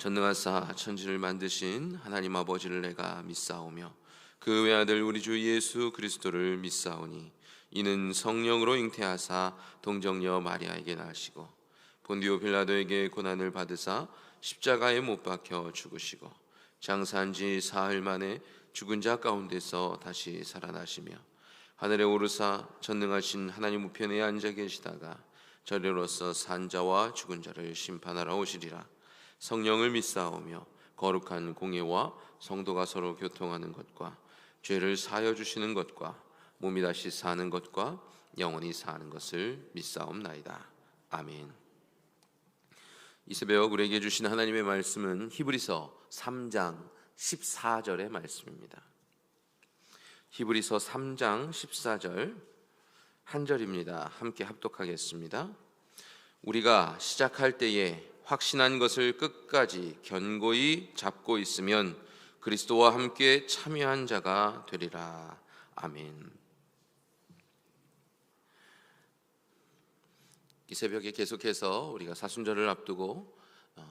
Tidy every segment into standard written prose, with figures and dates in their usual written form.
전능하사 천지를 만드신 하나님 아버지를 내가 믿사오며 그 외아들 우리 주 예수 그리스도를 믿사오니 이는 성령으로 잉태하사 동정녀 마리아에게 나시고 본디오 빌라도에게 고난을 받으사 십자가에 못 박혀 죽으시고 장사한 지 사흘 만에 죽은 자 가운데서 다시 살아나시며 하늘에 오르사 전능하신 하나님 우편에 앉아 계시다가 저리로서 산 자와 죽은 자를 심판하러 오시리라. 성령을 믿사오며 거룩한 공예와 성도가 서로 교통하는 것과 죄를 사하여 주시는 것과 몸이 다시 사는 것과 영원히 사는 것을 믿사옵나이다. 아멘. 이 새벽 우리에게 주신 하나님의 말씀은 히브리서 3장 14절의 말씀입니다. 히브리서 3장 14절 한 절입니다. 함께 합독하겠습니다. 우리가 시작할 때에 확신한 것을 끝까지 견고히 잡고 있으면 그리스도와 함께 참여한 자가 되리라. 아멘. 이 새벽에 계속해서 우리가 사순절을 앞두고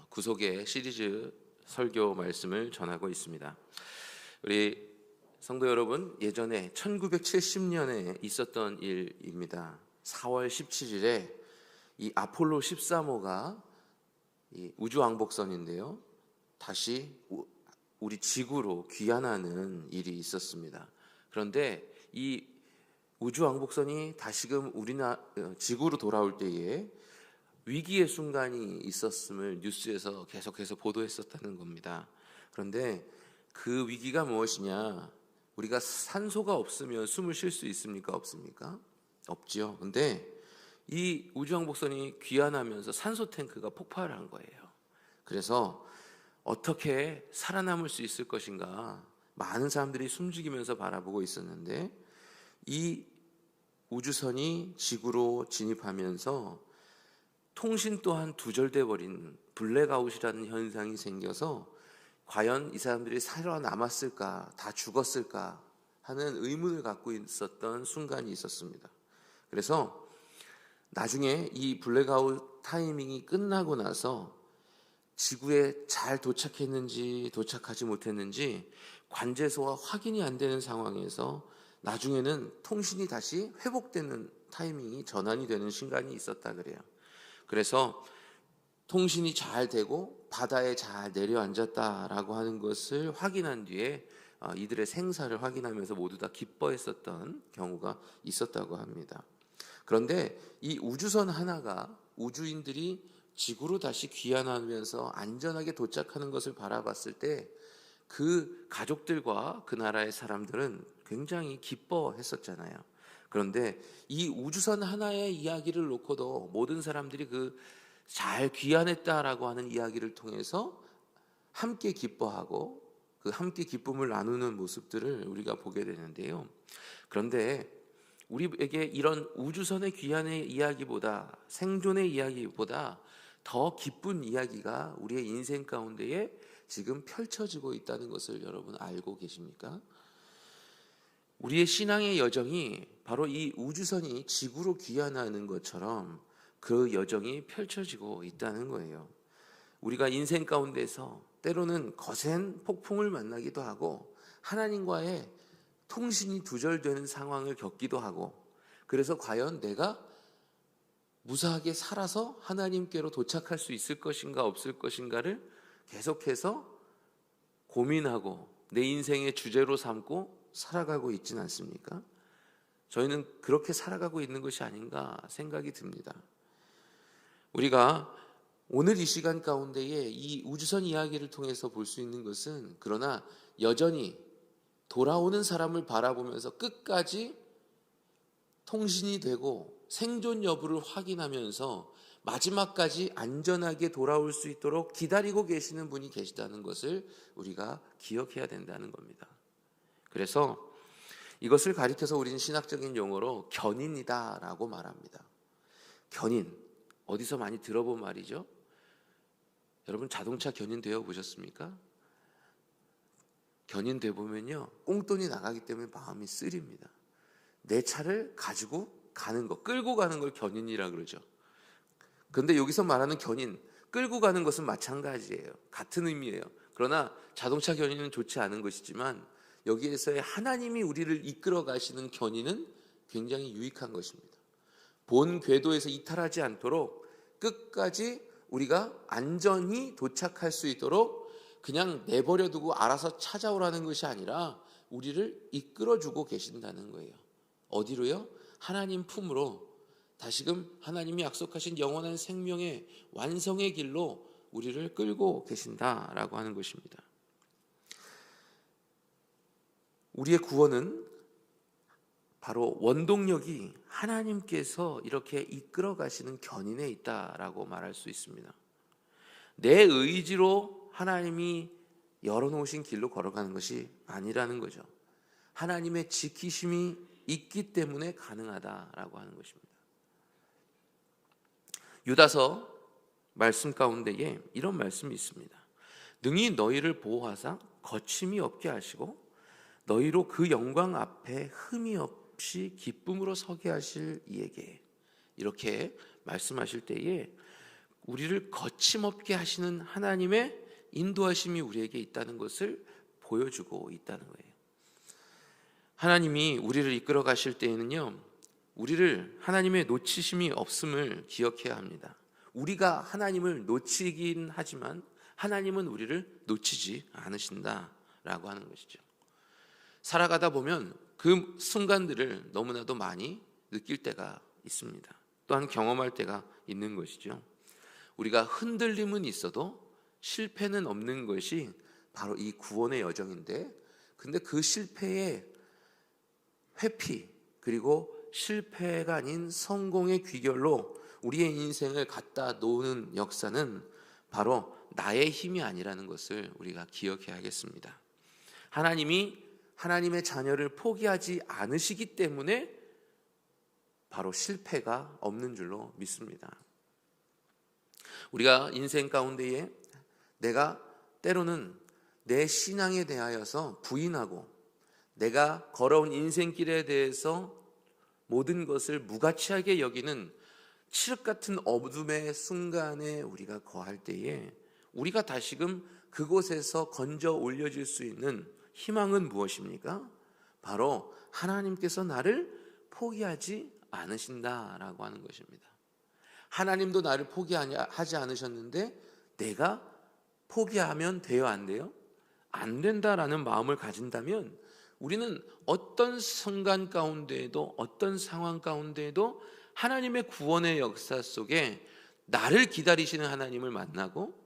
구속의 시리즈 설교 말씀을 전하고 있습니다. 우리 성도 여러분, 예전에 1970년에 있었던 일입니다. 4월 17일에 이 아폴로 13호가 이 우주왕복선인데요, 다시 우리 지구로 귀환하는 일이 있었습니다. 그런데 이 우주왕복선이 다시금 지구로 돌아올 때에 위기의 순간이 있었음을 뉴스에서 계속해서 보도했었다는 겁니다. 그런데 그 위기가 무엇이냐? 우리가 산소가 없으면 숨을 쉴 수 있습니까? 없습니까? 없지요. 근데 이 우주왕복선이 귀환하면서 산소 탱크가 폭발한 거예요. 그래서 어떻게 살아남을 수 있을 것인가, 많은 사람들이 숨죽이면서 바라보고 있었는데 이 우주선이 지구로 진입하면서 통신 또한 두절돼 버린 블랙아웃이라는 현상이 생겨서 과연 이 사람들이 살아남았을까, 다 죽었을까 하는 의문을 갖고 있었던 순간이 있었습니다. 그래서 나중에 이 블랙아웃 타이밍이 끝나고 나서 지구에 잘 도착했는지 도착하지 못했는지 관제소와 확인이 안 되는 상황에서 나중에는 통신이 다시 회복되는 타이밍이 전환이 되는 순간이 있었다 그래요. 그래서 통신이 잘 되고 바다에 잘 내려앉았다라고 하는 것을 확인한 뒤에 이들의 생사를 확인하면서 모두 다 기뻐했었던 경우가 있었다고 합니다. 그런데 이 우주선 하나가 우주인들이 지구로 다시 귀환하면서 안전하게 도착하는 것을 바라봤을 때 그 가족들과 그 나라의 사람들은 굉장히 기뻐했었잖아요. 그런데 이 우주선 하나의 이야기를 놓고도 모든 사람들이 그 잘 귀환했다라고 하는 이야기를 통해서 함께 기뻐하고 그 함께 기쁨을 나누는 모습들을 우리가 보게 되는데요. 그런데 우리에게 이런 우주선의 귀환의 이야기보다, 생존의 이야기보다 더 기쁜 이야기가 우리의 인생 가운데에 지금 펼쳐지고 있다는 것을 여러분 알고 계십니까? 우리의 신앙의 여정이 바로 이 우주선이 지구로 귀환하는 것처럼 그 여정이 펼쳐지고 있다는 거예요. 우리가 인생 가운데서 때로는 거센 폭풍을 만나기도 하고 하나님과의 통신이 두절되는 상황을 겪기도 하고, 그래서 과연 내가 무사하게 살아서 하나님께로 도착할 수 있을 것인가 없을 것인가를 계속해서 고민하고 내 인생의 주제로 삼고 살아가고 있지는 않습니까? 저희는 그렇게 살아가고 있는 것이 아닌가 생각이 듭니다. 우리가 오늘 이 시간 가운데에 이 우주선 이야기를 통해서 볼 수 있는 것은, 그러나 여전히 돌아오는 사람을 바라보면서 끝까지 통신이 되고 생존 여부를 확인하면서 마지막까지 안전하게 돌아올 수 있도록 기다리고 계시는 분이 계시다는 것을 우리가 기억해야 된다는 겁니다. 그래서 이것을 가리켜서 우리는 신학적인 용어로 견인이다라고 말합니다. 견인, 어디서 많이 들어본 말이죠? 여러분 자동차 견인되어 보셨습니까? 견인돼 보면요, 꽁돈이 나가기 때문에 마음이 쓰립니다. 내 차를 가지고 가는 거, 끌고 가는 걸 견인이라 그러죠. 그런데 여기서 말하는 견인, 끌고 가는 것은 마찬가지예요. 같은 의미예요. 그러나 자동차 견인은 좋지 않은 것이지만 여기에서의 하나님이 우리를 이끌어 가시는 견인은 굉장히 유익한 것입니다. 본 궤도에서 이탈하지 않도록 끝까지 우리가 안전히 도착할 수 있도록 그냥 내버려 두고 알아서 찾아오라는 것이 아니라 우리를 이끌어주고 계신다는 거예요. 어디로요? 하나님 품으로, 다시금 하나님이 약속하신 영원한 생명의 완성의 길로 우리를 끌고 계신다라고 하는 것입니다. 우리의 구원은 바로 원동력이 하나님께서 이렇게 이끌어 가시는 견인에 있다라고 말할 수 있습니다. 내 의지로 하나님이 열어놓으신 길로 걸어가는 것이 아니라는 거죠. 하나님의 지키심이 있기 때문에 가능하다라고 하는 것입니다. 유다서 말씀 가운데에 이런 말씀이 있습니다. 능히 너희를 보호하사 거침이 없게 하시고 너희로 그 영광 앞에 흠이 없이 기쁨으로 서게 하실 이에게, 이렇게 말씀하실 때에 우리를 거침없게 하시는 하나님의 인도하심이 우리에게 있다는 것을 보여주고 있다는 거예요. 하나님이 우리를 이끌어 가실 때에는요, 우리를 하나님의 놓치심이 없음을 기억해야 합니다. 우리가 하나님을 놓치긴 하지만 하나님은 우리를 놓치지 않으신다라고 하는 것이죠. 살아가다 보면 그 순간들을 너무나도 많이 느낄 때가 있습니다. 또한 경험할 때가 있는 것이죠. 우리가 흔들림은 있어도 실패는 없는 것이 바로 이 구원의 여정인데, 근데 그 실패의 회피, 그리고 실패가 아닌 성공의 귀결로 우리의 인생을 갖다 놓는 역사는 바로 나의 힘이 아니라는 것을 우리가 기억해야겠습니다. 하나님이 하나님의 자녀를 포기하지 않으시기 때문에 바로 실패가 없는 줄로 믿습니다. 우리가 인생 가운데에 내가 때로는 내 신앙에 대하여서 부인하고 내가 걸어온 인생길에 대해서 모든 것을 무가치하게 여기는 칠흑 같은 어둠의 순간에 우리가 거할 때에 우리가 다시금 그곳에서 건져 올려질 수 있는 희망은 무엇입니까? 바로 하나님께서 나를 포기하지 않으신다라고 하는 것입니다. 하나님도 나를 포기하지 않으셨는데 내가 포기하면 돼요, 안 돼요? 안 된다라는 마음을 가진다면 우리는 어떤 순간 가운데에도, 어떤 상황 가운데에도 하나님의 구원의 역사 속에 나를 기다리시는 하나님을 만나고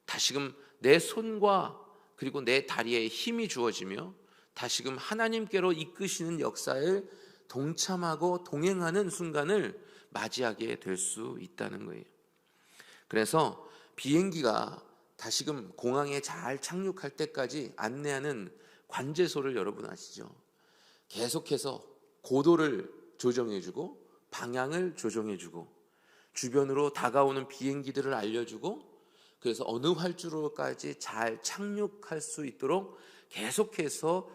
다시금 내 손과 그리고 내 다리에 힘이 주어지며 다시금 하나님께로 이끄시는 역사에 동참하고 동행하는 순간을 맞이하게 될 수 있다는 거예요. 그래서 비행기가 다시금 공항에 잘 착륙할 때까지 안내하는 관제소를 여러분 아시죠? 계속해서 고도를 조정해주고 방향을 조정해주고 주변으로 다가오는 비행기들을 알려주고, 그래서 어느 활주로까지 잘 착륙할 수 있도록 계속해서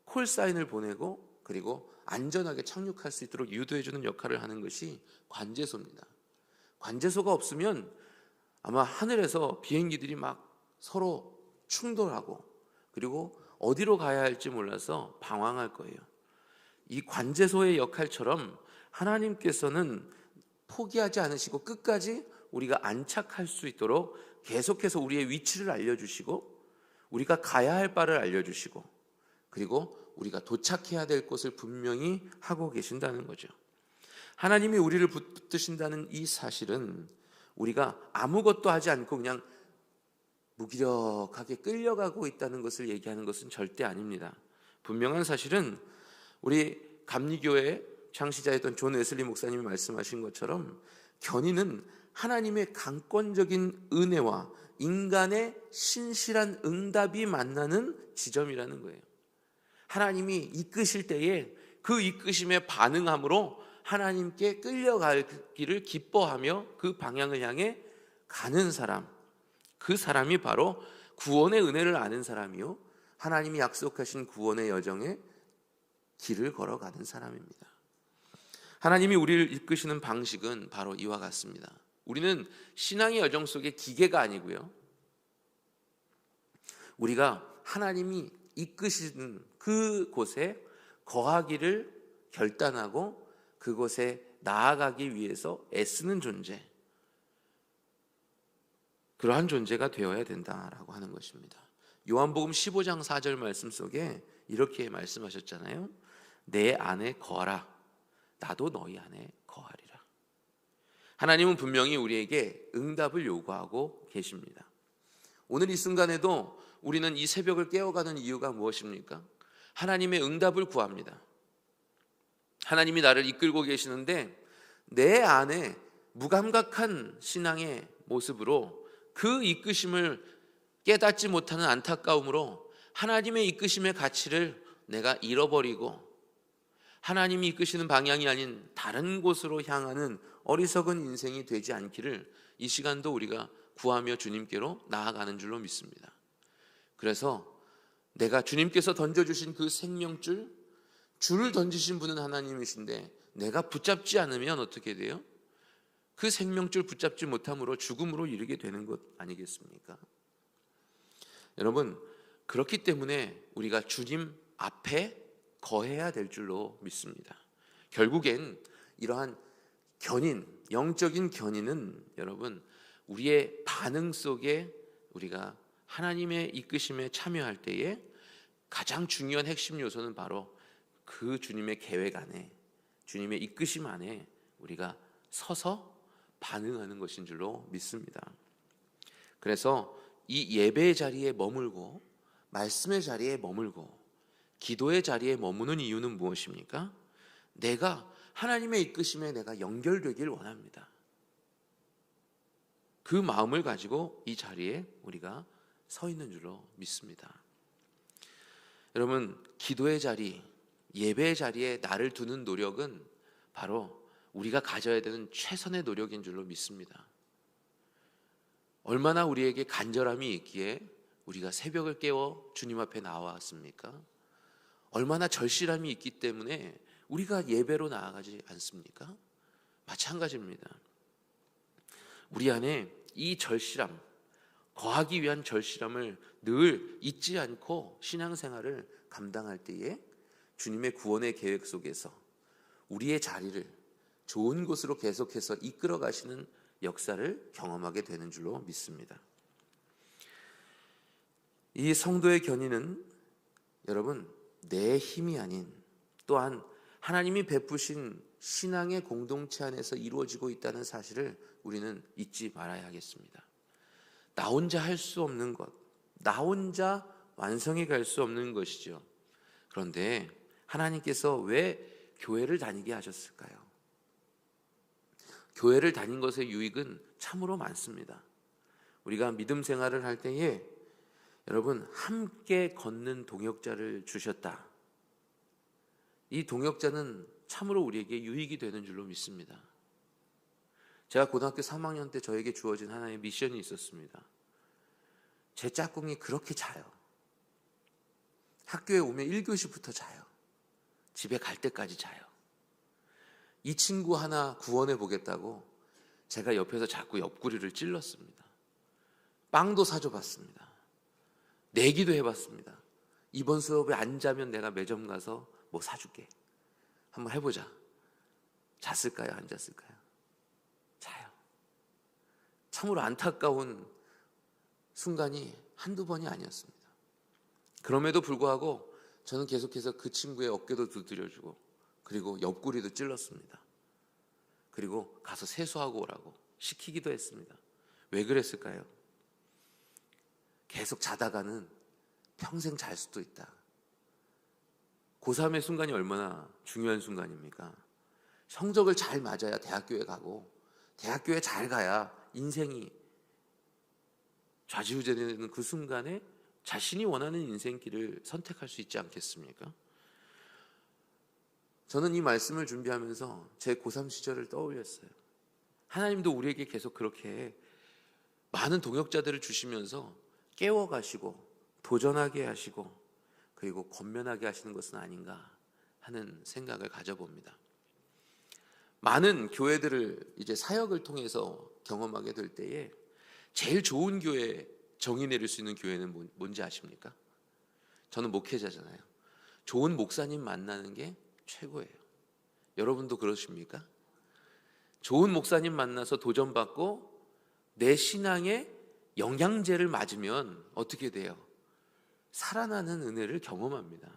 콜사인을 보내고 그리고 안전하게 착륙할 수 있도록 유도해주는 역할을 하는 것이 관제소입니다. 관제소가 없으면 아마 하늘에서 비행기들이 막 서로 충돌하고 그리고 어디로 가야 할지 몰라서 방황할 거예요. 이 관제소의 역할처럼 하나님께서는 포기하지 않으시고 끝까지 우리가 안착할 수 있도록 계속해서 우리의 위치를 알려주시고 우리가 가야 할 바를 알려주시고 그리고 우리가 도착해야 될 곳을 분명히 하고 계신다는 거죠. 하나님이 우리를 붙드신다는 이 사실은 우리가 아무것도 하지 않고 그냥 무기력하게 끌려가고 있다는 것을 얘기하는 것은 절대 아닙니다. 분명한 사실은 우리 감리교회 창시자였던 존 웨슬리 목사님이 말씀하신 것처럼 견인은 하나님의 강권적인 은혜와 인간의 신실한 응답이 만나는 지점이라는 거예요. 하나님이 이끄실 때에 그 이끄심에 반응함으로 하나님께 끌려가기를 기뻐하며 그 방향을 향해 가는 사람, 그 사람이 바로 구원의 은혜를 아는 사람이요 하나님이 약속하신 구원의 여정에 길을 걸어가는 사람입니다. 하나님이 우리를 이끄시는 방식은 바로 이와 같습니다. 우리는 신앙의 여정 속에 기계가 아니고요, 우리가 하나님이 이끄시는 그곳에 거하기를 결단하고 그곳에 나아가기 위해서 애쓰는 존재, 그러한 존재가 되어야 된다라고 하는 것입니다. 요한복음 15장 4절 말씀 속에 이렇게 말씀하셨잖아요. 내 안에 거하라, 나도 너희 안에 거하리라. 하나님은 분명히 우리에게 응답을 요구하고 계십니다. 오늘 이 순간에도 우리는 이 새벽을 깨어가는 이유가 무엇입니까? 하나님의 응답을 구합니다. 하나님이 나를 이끌고 계시는데 내 안에 무감각한 신앙의 모습으로 그 이끄심을 깨닫지 못하는 안타까움으로 하나님의 이끄심의 가치를 내가 잃어버리고 하나님이 이끄시는 방향이 아닌 다른 곳으로 향하는 어리석은 인생이 되지 않기를 이 시간도 우리가 구하며 주님께로 나아가는 줄로 믿습니다. 그래서 내가 주님께서 던져주신 그 생명줄, 줄을 던지신 분은 하나님이신데 내가 붙잡지 않으면 어떻게 돼요? 그 생명줄 붙잡지 못함으로 죽음으로 이르게 되는 것 아니겠습니까? 여러분, 그렇기 때문에 우리가 주님 앞에 거해야 될 줄로 믿습니다. 결국엔 이러한 견인, 영적인 견인은 여러분, 우리의 반응 속에 우리가 하나님의 이끄심에 참여할 때에 가장 중요한 핵심 요소는 바로 그 주님의 계획 안에, 주님의 이끄심 안에 우리가 서서 반응하는 것인 줄로 믿습니다. 그래서 이 예배의 자리에 머물고 말씀의 자리에 머물고 기도의 자리에 머무는 이유는 무엇입니까? 내가 하나님의 이끄심에 내가 연결되길 원합니다. 그 마음을 가지고 이 자리에 우리가 서 있는 줄로 믿습니다. 여러분, 기도의 자리, 예배의 자리에 나를 두는 노력은 바로 우리가 가져야 되는 최선의 노력인 줄로 믿습니다. 얼마나 우리에게 간절함이 있기에 우리가 새벽을 깨워 주님 앞에 나왔습니까? 얼마나 절실함이 있기 때문에 우리가 예배로 나아가지 않습니까? 마찬가지입니다. 우리 안에 이 절실함, 거하기 위한 절실함을 늘 잊지 않고 신앙생활을 감당할 때에 주님의 구원의 계획 속에서 우리의 자리를 좋은 곳으로 계속해서 이끌어 가시는 역사를 경험하게 되는 줄로 믿습니다. 이 성도의 견인은 여러분, 내 힘이 아닌 또한 하나님이 베푸신 신앙의 공동체 안에서 이루어지고 있다는 사실을 우리는 잊지 말아야 하겠습니다. 나 혼자 할 수 없는 것, 나 혼자 완성해 갈 수 없는 것이죠. 그런데 하나님께서 왜 교회를 다니게 하셨을까요? 교회를 다닌 것의 유익은 참으로 많습니다. 우리가 믿음 생활을 할 때에 여러분, 함께 걷는 동역자를 주셨다. 이 동역자는 참으로 우리에게 유익이 되는 줄로 믿습니다. 제가 고등학교 3학년 때 저에게 주어진 하나의 미션이 있었습니다. 제 짝꿍이 그렇게 자요. 학교에 오면 1교시부터 자요. 집에 갈 때까지 자요. 이 친구 하나 구원해 보겠다고 제가 옆에서 자꾸 옆구리를 찔렀습니다. 빵도 사줘봤습니다. 내기도 해봤습니다. 이번 수업에 안 자면 내가 매점 가서 뭐 사줄게. 한번 해보자. 잤을까요? 안 잤을까요? 자요. 참으로 안타까운 순간이 한두 번이 아니었습니다. 그럼에도 불구하고 저는 계속해서 그 친구의 어깨도 두드려주고 그리고 옆구리도 찔렀습니다. 그리고 가서 세수하고 오라고 시키기도 했습니다. 왜 그랬을까요? 계속 자다가는 평생 잘 수도 있다. 고3의 순간이 얼마나 중요한 순간입니까? 성적을 잘 맞아야 대학교에 가고 대학교에 잘 가야 인생이 좌지우지되는 그 순간에 자신이 원하는 인생길을 선택할 수 있지 않겠습니까? 저는 이 말씀을 준비하면서 제 고3 시절을 떠올렸어요. 하나님도 우리에게 계속 그렇게 많은 동역자들을 주시면서 깨워가시고 도전하게 하시고 그리고 권면하게 하시는 것은 아닌가 하는 생각을 가져봅니다. 많은 교회들을 이제 사역을 통해서 경험하게 될 때에 제일 좋은 교회, 정의 내릴 수 있는 교회는 뭔지 아십니까? 저는 목회자잖아요. 좋은 목사님 만나는 게 최고예요. 여러분도 그러십니까? 좋은 목사님 만나서 도전받고 내 신앙에 영양제를 맞으면 어떻게 돼요? 살아나는 은혜를 경험합니다.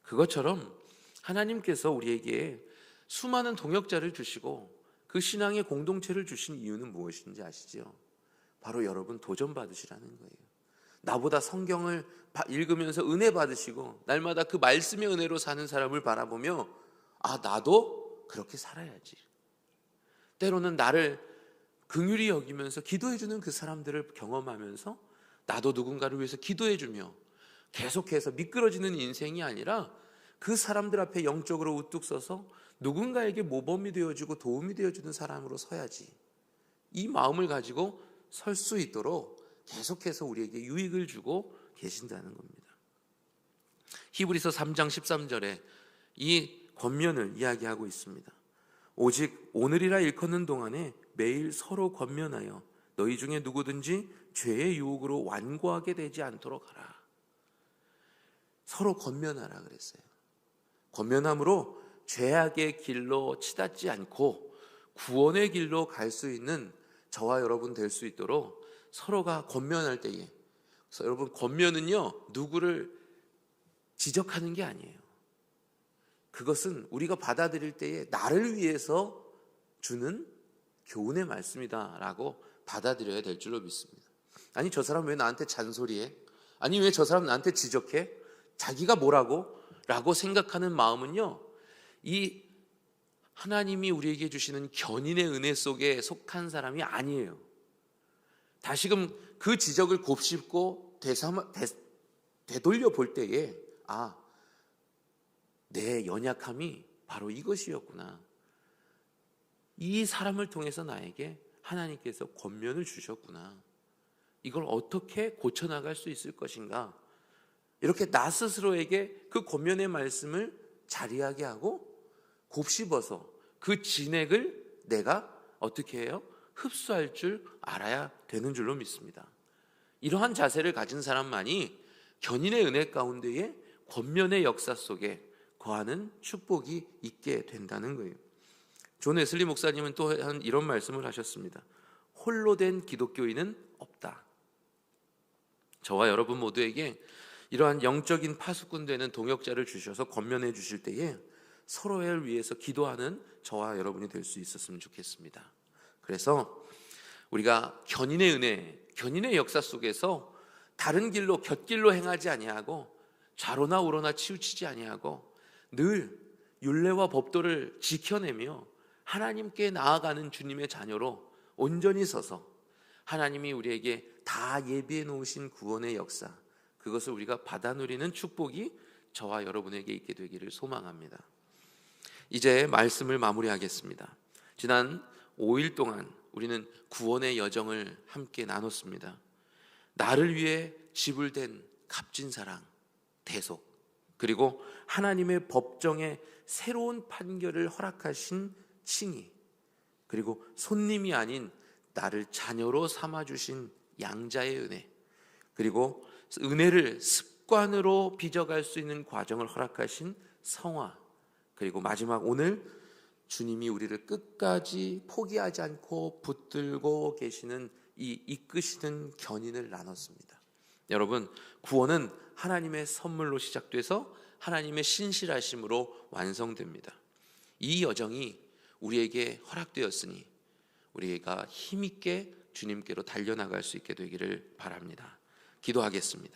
그것처럼 하나님께서 우리에게 수많은 동역자를 주시고 그 신앙의 공동체를 주신 이유는 무엇인지 아시죠? 바로 여러분 도전받으시라는 거예요. 나보다 성경을 읽으면서 은혜 받으시고 날마다 그 말씀의 은혜로 사는 사람을 바라보며 나도 그렇게 살아야지. 때로는 나를 긍휼히 여기면서 기도해주는 그 사람들을 경험하면서 나도 누군가를 위해서 기도해주며 계속해서 미끄러지는 인생이 아니라 그 사람들 앞에 영적으로 우뚝 서서 누군가에게 모범이 되어주고 도움이 되어주는 사람으로 서야지. 이 마음을 가지고 설 수 있도록 계속해서 우리에게 유익을 주고 계신다는 겁니다. 히브리서 3장 13절에 이 권면을 이야기하고 있습니다. 오직 오늘이라 일컫는 동안에 매일 서로 권면하여 너희 중에 누구든지 죄의 유혹으로 완고하게 되지 않도록 하라. 서로 권면하라 그랬어요. 권면함으로 죄악의 길로 치닫지 않고 구원의 길로 갈 수 있는 저와 여러분 될 수 있도록 서로가 권면할 때에, 여러분 권면은요 누구를 지적하는 게 아니에요. 그것은 우리가 받아들일 때에 나를 위해서 주는 교훈의 말씀이다라고 받아들여야 될 줄로 믿습니다. 아니 저 사람 왜 나한테 잔소리해? 아니 왜 저 사람 나한테 지적해? 자기가 뭐라고? 라고 생각하는 마음은요, 이 하나님이 우리에게 주시는 견인의 은혜 속에 속한 사람이 아니에요. 다시금 그 지적을 곱씹고 되돌려 볼 때에 내 연약함이 바로 이것이었구나. 이 사람을 통해서 나에게 하나님께서 권면을 주셨구나. 이걸 어떻게 고쳐나갈 수 있을 것인가. 이렇게 나 스스로에게 그 권면의 말씀을 자리하게 하고 곱씹어서 그 진액을 내가 어떻게 해요? 흡수할 줄 알아야 되는 줄로 믿습니다. 이러한 자세를 가진 사람만이 견인의 은혜 가운데에 권면의 역사 속에 거하는 축복이 있게 된다는 거예요. 존 웨슬리 목사님은 또 이런 말씀을 하셨습니다. 홀로 된 기독교인은 없다. 저와 여러분 모두에게 이러한 영적인 파수꾼 되는 동역자를 주셔서 권면해 주실 때에 서로를 위해서 기도하는 저와 여러분이 될 수 있었으면 좋겠습니다. 그래서 우리가 견인의 은혜, 견인의 역사 속에서 다른 길로 곁길로 행하지 아니하고 좌로나 우로나 치우치지 아니하고 늘 율례와 법도를 지켜내며 하나님께 나아가는 주님의 자녀로 온전히 서서 하나님이 우리에게 다 예비해 놓으신 구원의 역사, 그것을 우리가 받아 누리는 축복이 저와 여러분에게 있게 되기를 소망합니다. 이제 말씀을 마무리하겠습니다. 지난 5일 동안 우리는 구원의 여정을 함께 나눴습니다. 나를 위해 지불된 값진 사랑, 대속, 그리고 하나님의 법정에 새로운 판결을 허락하신 칭의, 그리고 손님이 아닌 나를 자녀로 삼아주신 양자의 은혜, 그리고 은혜를 습관으로 빚어갈 수 있는 과정을 허락하신 성화, 그리고 마지막 오늘 주님이 우리를 끝까지 포기하지 않고 붙들고 계시는 이 이끄시는 견인을 나눴습니다. 여러분, 구원은 하나님의 선물로 시작돼서 하나님의 신실하심으로 완성됩니다. 이 여정이 우리에게 허락되었으니 우리가 힘있게 주님께로 달려나갈 수 있게 되기를 바랍니다. 기도하겠습니다.